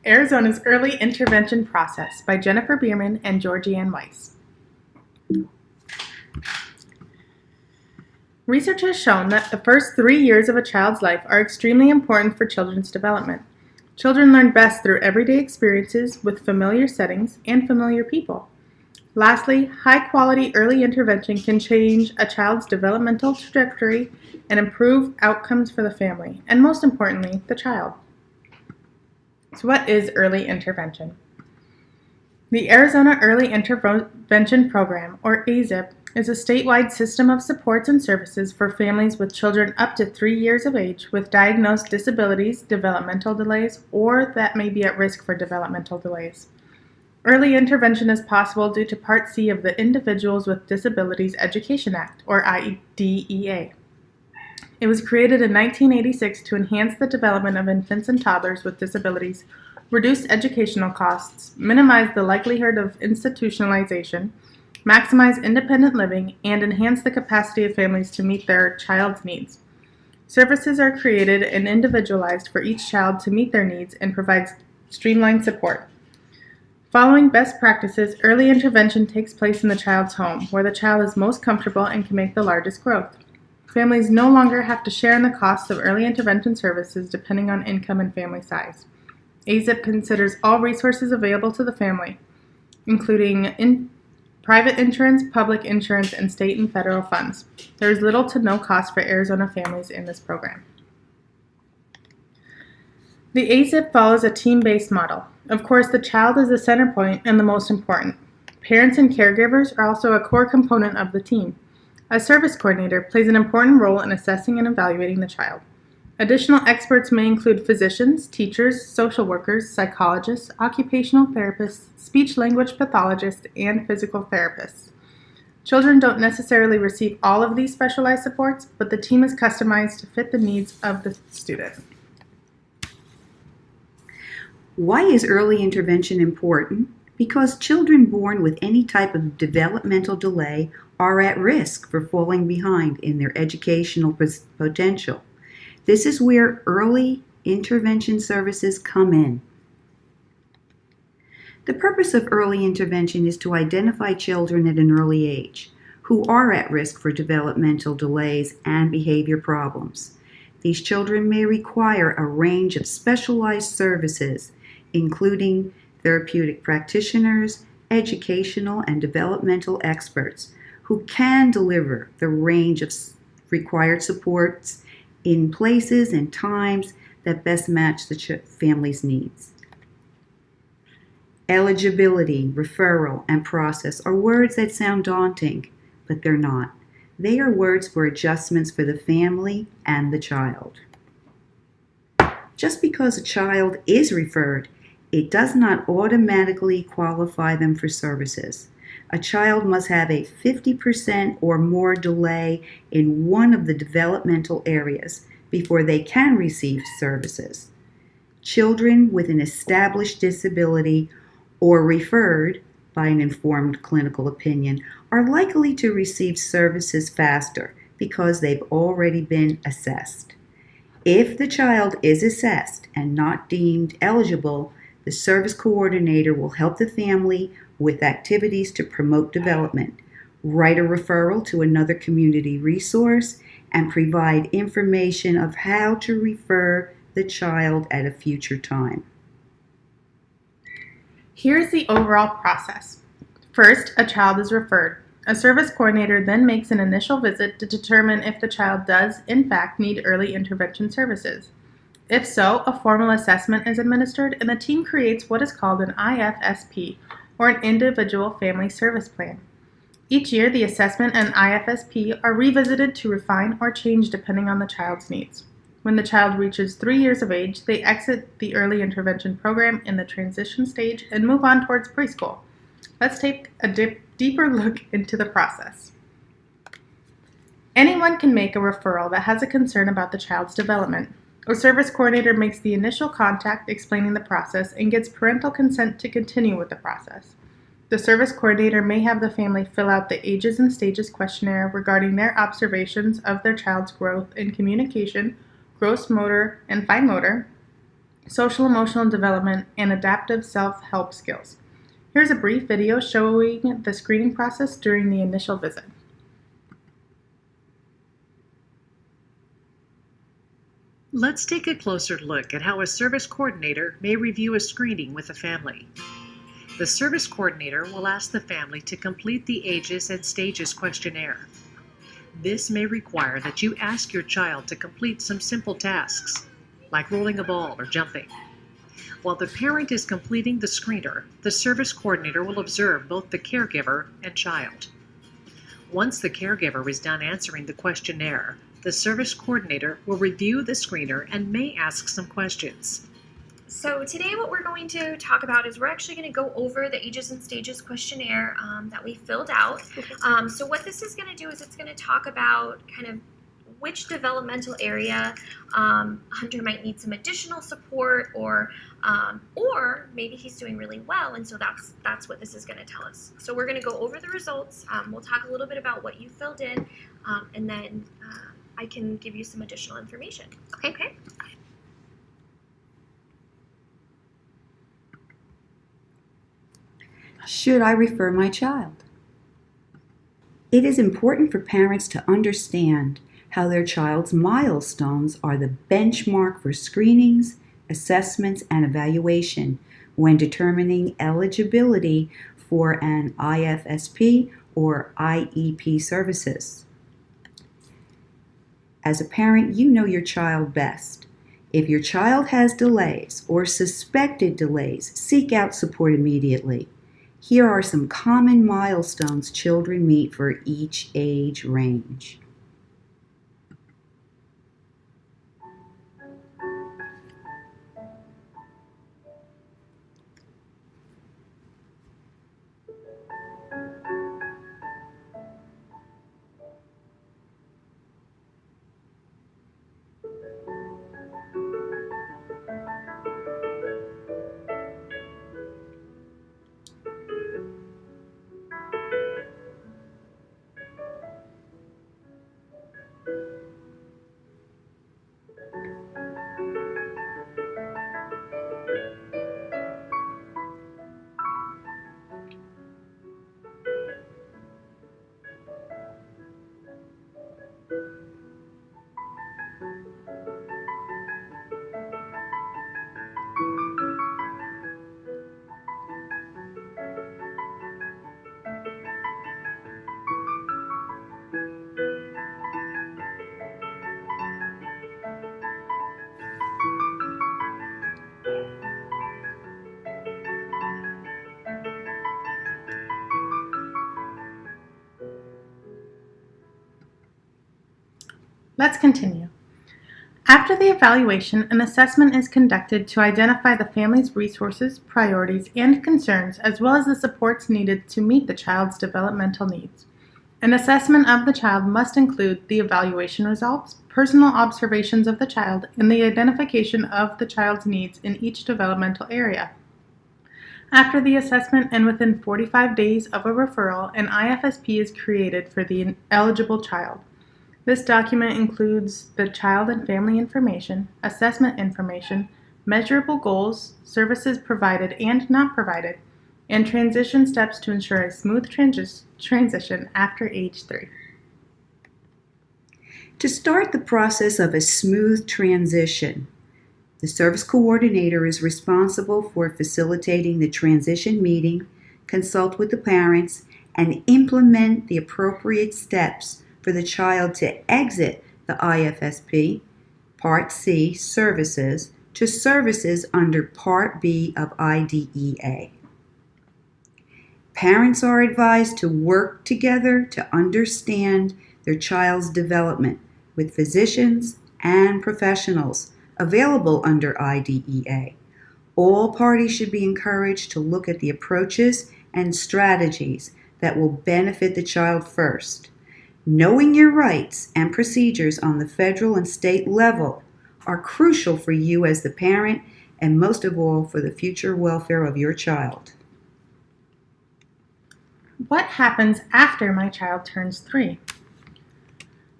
Arizona's Early Intervention Process by Jennifer Bierman and Georgie Ann Weiss. Research has shown that the first 3 years of a child's life are extremely important for children's development. Children learn best through everyday experiences with familiar settings and familiar people. Lastly, high-quality early intervention can change a child's developmental trajectory and improve outcomes for the family, and most importantly, the child. So what is early intervention? The Arizona Early Intervention Program, or AZIP, is a statewide system of supports and services for families with children up to 3 years of age with diagnosed disabilities, developmental delays, or that may be at risk for developmental delays. Early intervention is possible due to Part C of the Individuals with Disabilities Education Act, or IDEA. It was created in 1986 to enhance the development of infants and toddlers with disabilities, reduce educational costs, minimize the likelihood of institutionalization, maximize independent living, and enhance the capacity of families to meet their child's needs. Services are created and individualized for each child to meet their needs and provide streamlined support. Following best practices, early intervention takes place in the child's home, where the child is most comfortable and can make the largest growth. Families no longer have to share in the costs of early intervention services depending on income and family size. AZIP considers all resources available to the family, including private insurance, public insurance, and state and federal funds. There is little to no cost for Arizona families in this program. The AZIP follows a team-based model. Of course, the child is the center point and the most important. Parents and caregivers are also a core component of the team. A service coordinator plays an important role in assessing and evaluating the child. Additional experts may include physicians, teachers, social workers, psychologists, occupational therapists, speech-language pathologists, and physical therapists. Children don't necessarily receive all of these specialized supports, but the team is customized to fit the needs of the student. Why is early intervention important? Because children born with any type of developmental delay are at risk for falling behind in their educational potential. This is where early intervention services come in. The purpose of early intervention is to identify children at an early age who are at risk for developmental delays and behavior problems. These children may require a range of specialized services, including therapeutic practitioners, educational and developmental experts who can deliver the range of required supports in places and times that best match the family's needs. Eligibility, referral, and process are words that sound daunting, but they're not. They are words for adjustments for the family and the child. Just because a child is referred, it does not automatically qualify them for services. A child must have a 50% or more delay in one of the developmental areas before they can receive services. Children with an established disability or referred by an informed clinical opinion are likely to receive services faster because they've already been assessed. If the child is assessed and not deemed eligible, the service coordinator will help the family with activities to promote development, write a referral to another community resource, and provide information of how to refer the child at a future time. Here's the overall process. First, a child is referred. A service coordinator then makes an initial visit to determine if the child does, in fact, need early intervention services. If so, a formal assessment is administered and the team creates what is called an IFSP, or an Individual Family Service Plan. Each year, the assessment and IFSP are revisited to refine or change depending on the child's needs. When the child reaches 3 years of age, they exit the early intervention program in the transition stage and move on towards preschool. Let's take a deeper look into the process. Anyone can make a referral that has a concern about the child's development. A service coordinator makes the initial contact explaining the process and gets parental consent to continue with the process. The service coordinator may have the family fill out the ages and stages questionnaire regarding their observations of their child's growth in communication, gross motor, and fine motor, social emotional development, and adaptive self-help skills. Here's a brief video showing the screening process during the initial visit. Let's take a closer look at how a service coordinator may review a screening with a family. The service coordinator will ask the family to complete the ages and stages questionnaire. This may require that you ask your child to complete some simple tasks, like rolling a ball or jumping. While the parent is completing the screener, the service coordinator will observe both the caregiver and child. Once the caregiver is done answering the questionnaire, the service coordinator will review the screener and may ask some questions. So today what we're going to talk about is we're actually going to go over the ages and stages questionnaire that we filled out. So what this is going to do is it's going to talk about kind of which developmental area Hunter might need some additional support, or maybe he's doing really well, and so that's what this is going to tell us. So we're going to go over the results. We'll talk a little bit about what you filled in, and then I can give you some additional information. Okay? Should I refer my child? It is important for parents to understand how their child's milestones are the benchmark for screenings, assessments, and evaluation when determining eligibility for an IFSP or IEP services. As a parent, you know your child best. If your child has delays or suspected delays, seek out support immediately. Here are some common milestones children meet for each age range. Let's continue. After the evaluation, an assessment is conducted to identify the family's resources, priorities, and concerns, as well as the supports needed to meet the child's developmental needs. An assessment of the child must include the evaluation results, personal observations of the child, and the identification of the child's needs in each developmental area. After the assessment and within 45 days of a referral, an IFSP is created for the eligible child. This document includes the child and family information, assessment information, measurable goals, services provided and not provided, and transition steps to ensure a smooth transition after age 3. To start the process of a smooth transition, the service coordinator is responsible for facilitating the transition meeting, consult with the parents, and implement the appropriate steps for the child to exit the IFSP, Part C, services, to services under Part B of IDEA. Parents are advised to work together to understand their child's development with physicians and professionals available under IDEA. All parties should be encouraged to look at the approaches and strategies that will benefit the child first. Knowing your rights and procedures on the federal and state level are crucial for you as the parent and most of all for the future welfare of your child. What happens after my child turns 3?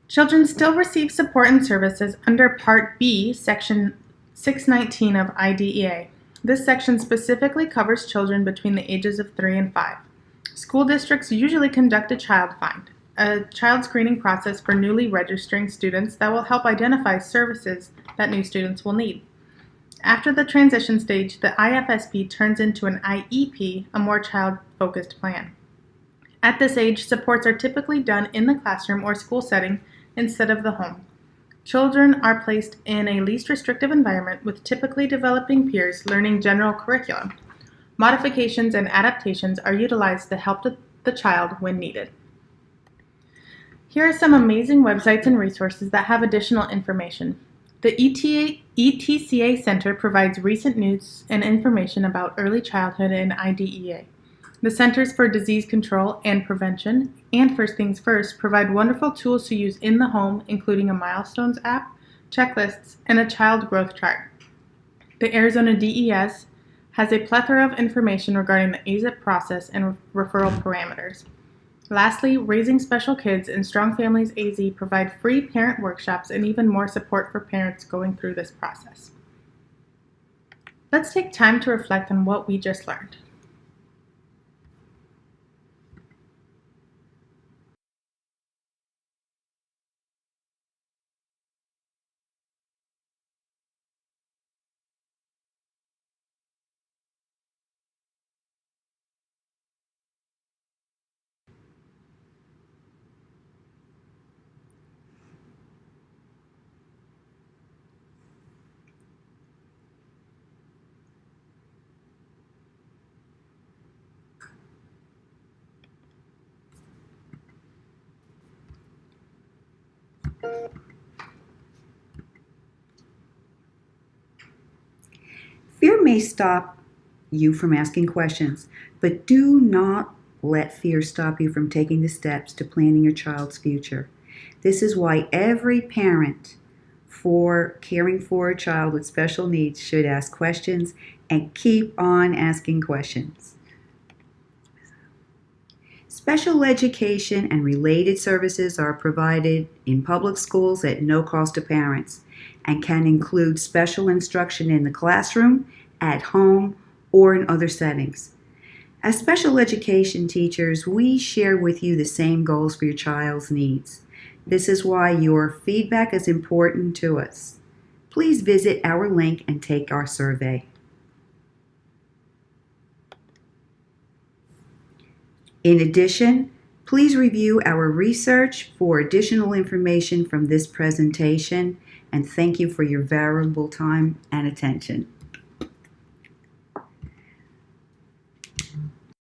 Children still receive support and services under Part B, Section 619 of IDEA. This section specifically covers children between the ages of 3 and 5. School districts usually conduct a child find, a child screening process for newly registering students that will help identify services that new students will need. After the transition stage, the IFSP turns into an IEP, a more child-focused plan. At this age, supports are typically done in the classroom or school setting instead of the home. Children are placed in a least restrictive environment with typically developing peers learning general curriculum. Modifications and adaptations are utilized to help the child when needed. Here are some amazing websites and resources that have additional information. The ETCA Center provides recent news and information about early childhood and IDEA. The Centers for Disease Control and Prevention and First Things First provide wonderful tools to use in the home, including a milestones app, checklists, and a child growth chart. The Arizona DES has a plethora of information regarding the AZIP process and referral parameters. Lastly, Raising Special Kids and Strong Families AZ provide free parent workshops and even more support for parents going through this process. Let's take time to reflect on what we just learned. Fear may stop you from asking questions, but do not let fear stop you from taking the steps to planning your child's future. This is why every parent for caring for a child with special needs should ask questions and keep on asking questions. Special education and related services are provided in public schools at no cost to parents and can include special instruction in the classroom, at home, or in other settings. As special education teachers, we share with you the same goals for your child's needs. This is why your feedback is important to us. Please visit our link and take our survey. In addition, please review our research for additional information from this presentation, and thank you for your valuable time and attention.